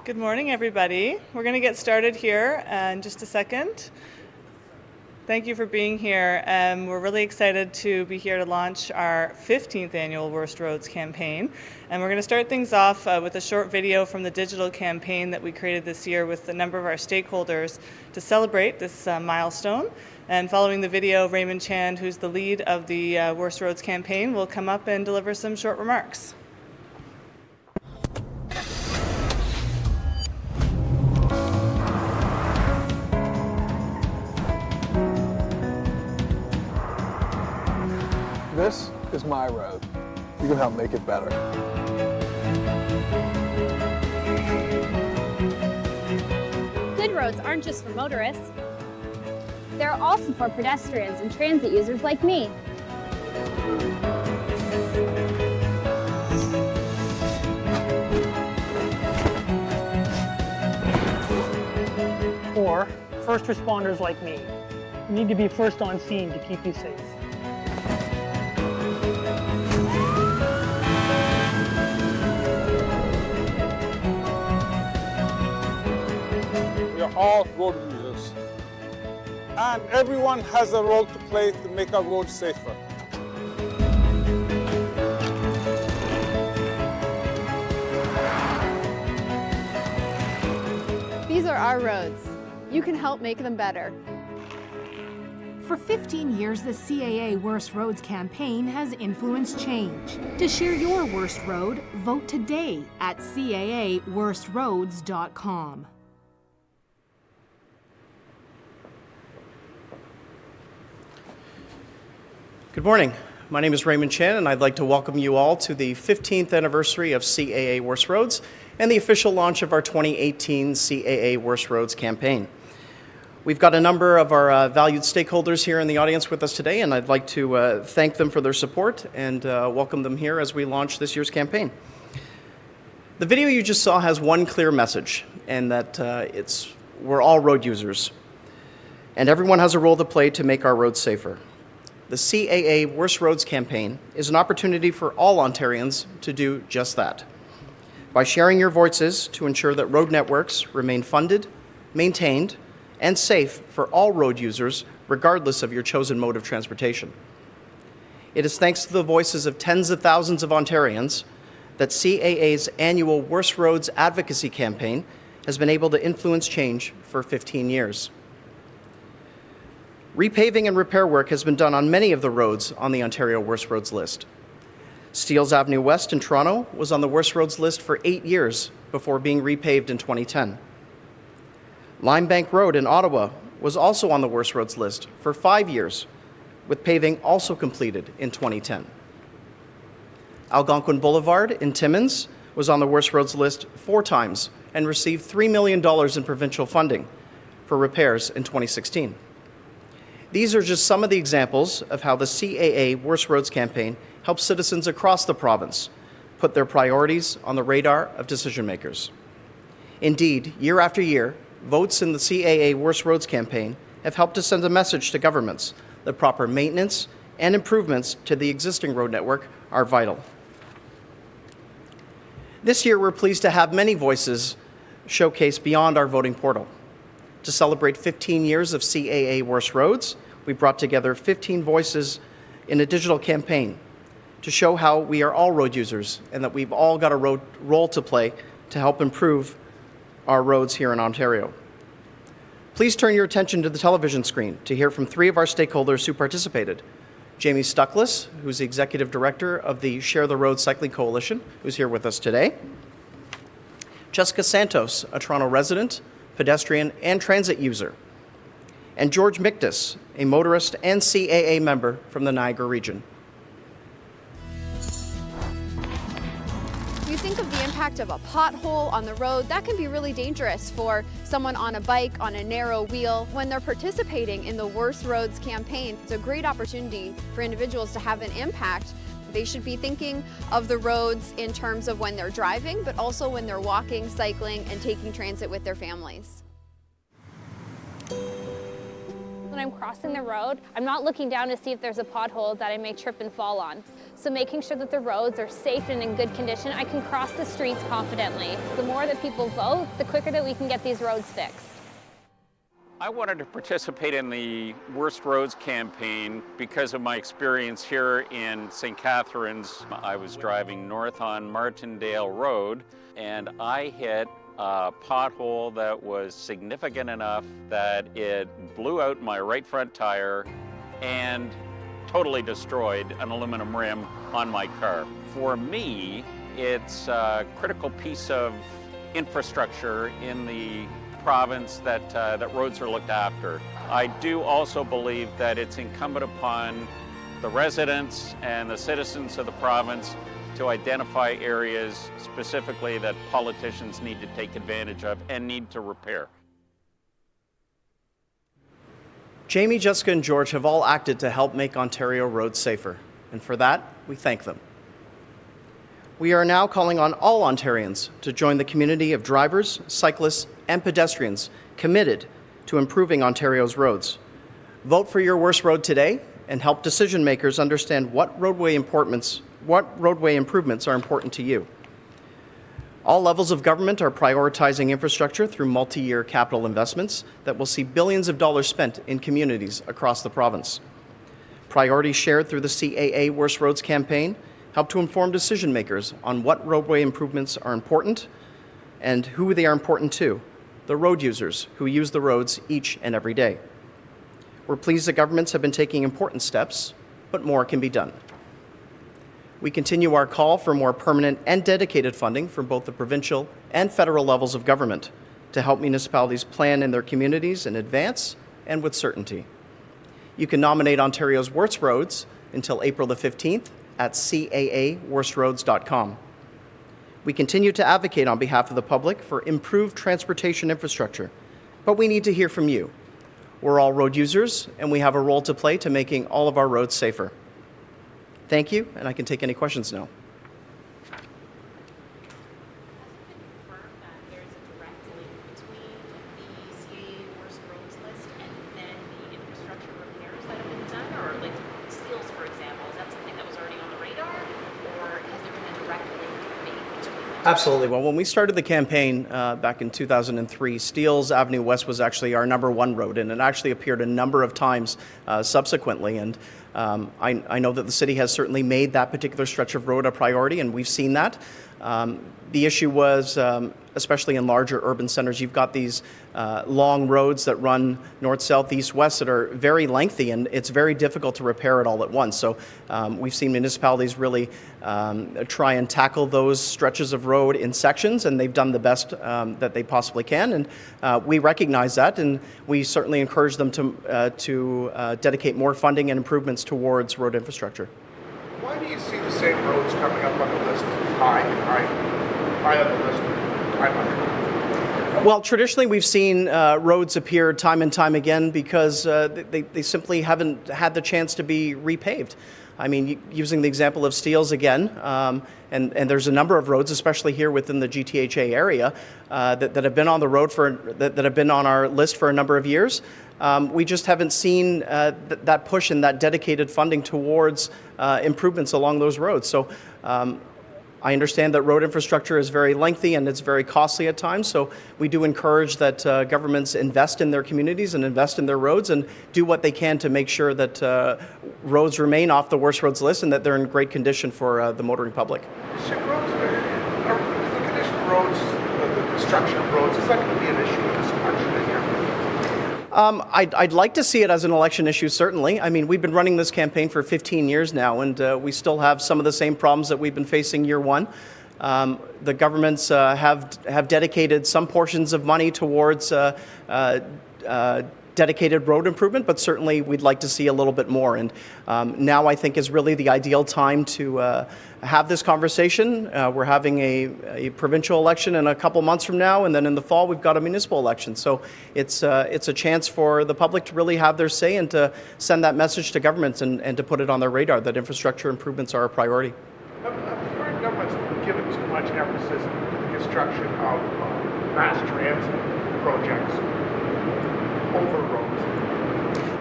Good morning, everybody. We're going to get started here in just a second. Thank you for being here. We're really excited to be here to launch our 15th annual Worst Roads campaign. And we're going to start things off with a short video from the digital campaign that we created this year with a number of our stakeholders to celebrate this milestone. And following the video, Raymond Chand, who's the lead of the Worst Roads campaign, will come up and deliver some short remarks. This is my road. You can help make it better. Good roads aren't just for motorists. They're also for pedestrians and transit users like me. Or first responders like me. You need to be first on scene to keep you safe. We are all road users, and everyone has a role to play to make our roads safer. These are our roads. You can help make them better. For 15 years, the CAA Worst Roads campaign has influenced change. To share your worst road, vote today at CAAWorstRoads.com. Good morning. My name is Raymond Chand, and I'd like to welcome you all to the 15th anniversary of CAA Worst Roads and the official launch of our 2018 CAA Worst Roads campaign. We've got a number of our valued stakeholders here in the audience with us today, and I'd like to thank them for their support and welcome them here as we launch this year's campaign. The video you just saw has one clear message, and that we're all road users, and everyone has a role to play to make our roads safer. The CAA Worst Roads campaign is an opportunity for all Ontarians to do just that. By sharing your voices to ensure that road networks remain funded, maintained, and safe for all road users, regardless of your chosen mode of transportation. It is thanks to the voices of tens of thousands of Ontarians that CAA's annual Worst Roads advocacy campaign has been able to influence change for 15 years. Repaving and repair work has been done on many of the roads on the Ontario Worst Roads list. Steeles Avenue West in Toronto was on the Worst Roads list for 8 years before being repaved in 2010. Limebank Road in Ottawa was also on the Worst Roads list for 5 years, with paving also completed in 2010. Algonquin Boulevard in Timmins was on the Worst Roads list 4 times and received $3 million in provincial funding for repairs in 2016. These are just some of the examples of how the CAA Worst Roads campaign helps citizens across the province put their priorities on the radar of decision makers. Indeed, year after year, votes in the CAA Worst Roads campaign have helped to send a message to governments that proper maintenance and improvements to the existing road network are vital. This year, we're pleased to have many voices showcased beyond our voting portal. To celebrate 15 years of CAA Worst Roads, we brought together 15 voices in a digital campaign to show how we are all road users and that we've all got a role to play to help improve our roads here in Ontario. Please turn your attention to the television screen to hear from 3 of our stakeholders who participated. Jamie Stuckless, who's the Executive Director of the Share the Road Cycling Coalition, who's here with us today. Jessica Santos, a Toronto resident, pedestrian, and transit user. And George Mictus, a motorist and CAA member from the Niagara region. You think of the impact of a pothole on the road, that can be really dangerous for someone on a bike, on a narrow wheel. When they're participating in the Worst Roads campaign, it's a great opportunity for individuals to have an impact. They should be thinking of the roads in terms of when they're driving, but also when they're walking, cycling, and taking transit with their families. When I'm crossing the road, I'm not looking down to see if there's a pothole that I may trip and fall on. So making sure that the roads are safe and in good condition, I can cross the streets confidently. The more that people vote, the quicker that we can get these roads fixed. I wanted to participate in the Worst Roads campaign because of my experience here in St. Catharines. I was driving north on Martindale Road and I hit a pothole that was significant enough that it blew out my right front tire and totally destroyed an aluminum rim on my car. For me, it's a critical piece of infrastructure in the province that roads are looked after. I do also believe that it's incumbent upon the residents and the citizens of the province to identify areas specifically that politicians need to take advantage of and need to repair. Jamie, Jessica, and George have all acted to help make Ontario roads safer, and for that, we thank them. We are now calling on all Ontarians to join the community of drivers, cyclists, and pedestrians committed to improving Ontario's roads. Vote for your worst road today and help decision makers understand what roadway improvements are important to you. All levels of government are prioritizing infrastructure through multi-year capital investments that will see billions of dollars spent in communities across the province. Priorities shared through the CAA Worst Roads campaign help to inform decision makers on what roadway improvements are important and who they are important to, the road users who use the roads each and every day. We're pleased that governments have been taking important steps, but more can be done. We continue our call for more permanent and dedicated funding from both the provincial and federal levels of government to help municipalities plan in their communities in advance and with certainty. You can nominate Ontario's Worst Roads until April the 15th at CAAWorstRoads.com. We continue to advocate on behalf of the public for improved transportation infrastructure, but we need to hear from you. We're all road users, and we have a role to play to making all of our roads safer. Thank you, and I can take any questions now. There's a direct link between the CAA Worst Roads list and then the infrastructure repairs that have been done, or like Steels, for example, is that something that was already on the radar, or has there been a direct link made between them? Absolutely. Well, when we started the campaign back in 2003, Steeles Avenue West was actually our #1 road, and it actually appeared a number of times subsequently. And I know that the city has certainly made that particular stretch of road a priority, and we've seen that. The issue was, especially in larger urban centers, you've got these long roads that run north, south, east, west that are very lengthy, and it's very difficult to repair it all at once. So we've seen municipalities really try and tackle those stretches of road in sections, and they've done the best that they possibly can. And we recognize that, and we certainly encourage them to dedicate more funding and improvements towards road infrastructure. Why do you see the same roads coming up on the list high on the list time after time? Well, traditionally we've seen roads appear time and time again because they simply haven't had the chance to be repaved. I mean, using the example of Steeles again, and there's a number of roads, especially here within the GTHA area, that have been on the road that have been on our list for a number of years. We just haven't seen that push and that dedicated funding towards improvements along those roads. So I understand that road infrastructure is very lengthy and it's very costly at times, so we do encourage that governments invest in their communities and invest in their roads and do what they can to make sure that roads remain off the worst roads list and that they're in great condition for the motoring public. Is the condition of roads, the construction of roads, is that going to be an issue in this election this year? I'd like to see it as an election issue, certainly. I mean, we've been running this campaign for 15 years now, and we still have some of the same problems that we've been facing year one. The governments have dedicated some portions of money towards dedicated road improvement, but certainly we'd like to see a little bit more. And now I think is really the ideal time to have this conversation. We're having a provincial election in a couple months from now, and then in the fall we've got a municipal election. So it's a chance for the public to really have their say and to send that message to governments and to put it on their radar that infrastructure improvements are a priority. Have current governments given too much emphasis to the construction of mass transit projects over roads?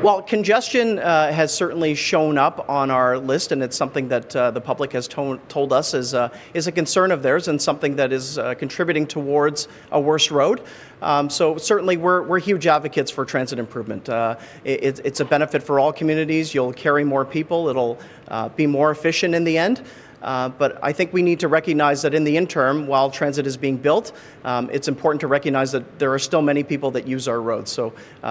Well, congestion has certainly shown up on our list, and it's something that the public has told us is a concern of theirs and something that is contributing towards a worse road. So certainly we're huge advocates for transit improvement. It's a benefit for all communities. You'll carry more people. It'll be more efficient in the end. But I think we need to recognize that in the interim, while transit is being built, it's important to recognize that there are still many people that use our roads. So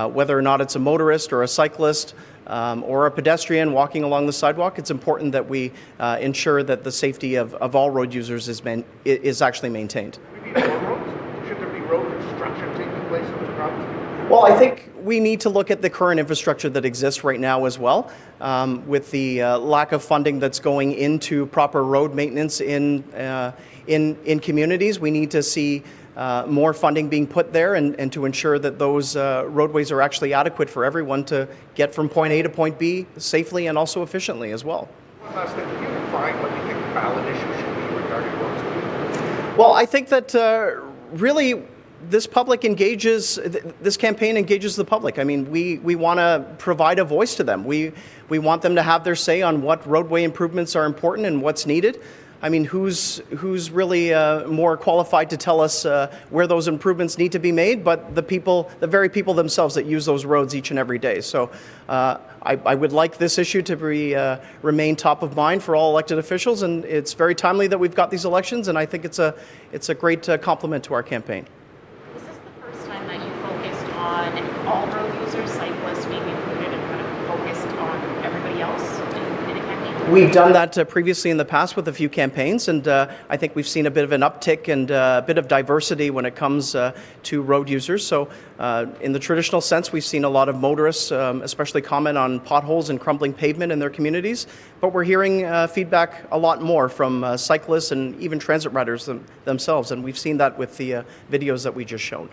whether or not it's a motorist or a cyclist or a pedestrian walking along the sidewalk, it's important that we ensure that the safety of all road users is actually maintained. We need more roads? Should there be road construction taking place in this province? Well, I think we need to look at the current infrastructure that exists right now as well. With the lack of funding that's going into proper road maintenance in communities, we need to see more funding being put there and to ensure that those roadways are actually adequate for everyone to get from point A to point B safely and also efficiently as well. One last thing, can you define what you think the ballot issue should be regarding roads? Well, I think that really this campaign engages the public. I mean, we want to provide a voice to them. We want them to have their say on what roadway improvements are important and what's needed. I mean, who's really more qualified to tell us where those improvements need to be made, but the very people themselves that use those roads each and every day. So I would like this issue to remain top of mind for all elected officials, and it's very timely that we've got these elections, and I think it's a great compliment to our campaign. Is this the first time that you focused on all road users, cyclists being included, and kind of focused on everybody else in a campaign? We've done that previously in the past with a few campaigns, and I think we've seen a bit of an uptick and a bit of diversity when it comes to road users. So in the traditional sense, we've seen a lot of motorists, especially comment on potholes and crumbling pavement in their communities, but we're hearing feedback a lot more from cyclists and even transit riders themselves, and we've seen that with the videos that we just showed.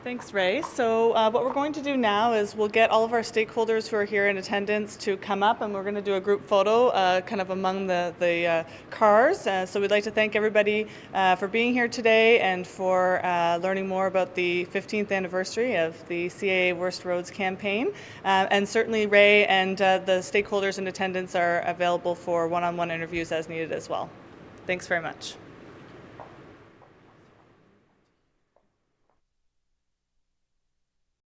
Thanks, Ray. So what we're going to do now is we'll get all of our stakeholders who are here in attendance to come up, and we're going to do a group photo kind of among the cars. So we'd like to thank everybody for being here today and for learning more about the 15th anniversary of the CAA Worst Roads campaign. And certainly Ray and the stakeholders in attendance are available for one-on-one interviews as needed as well. Thanks very much.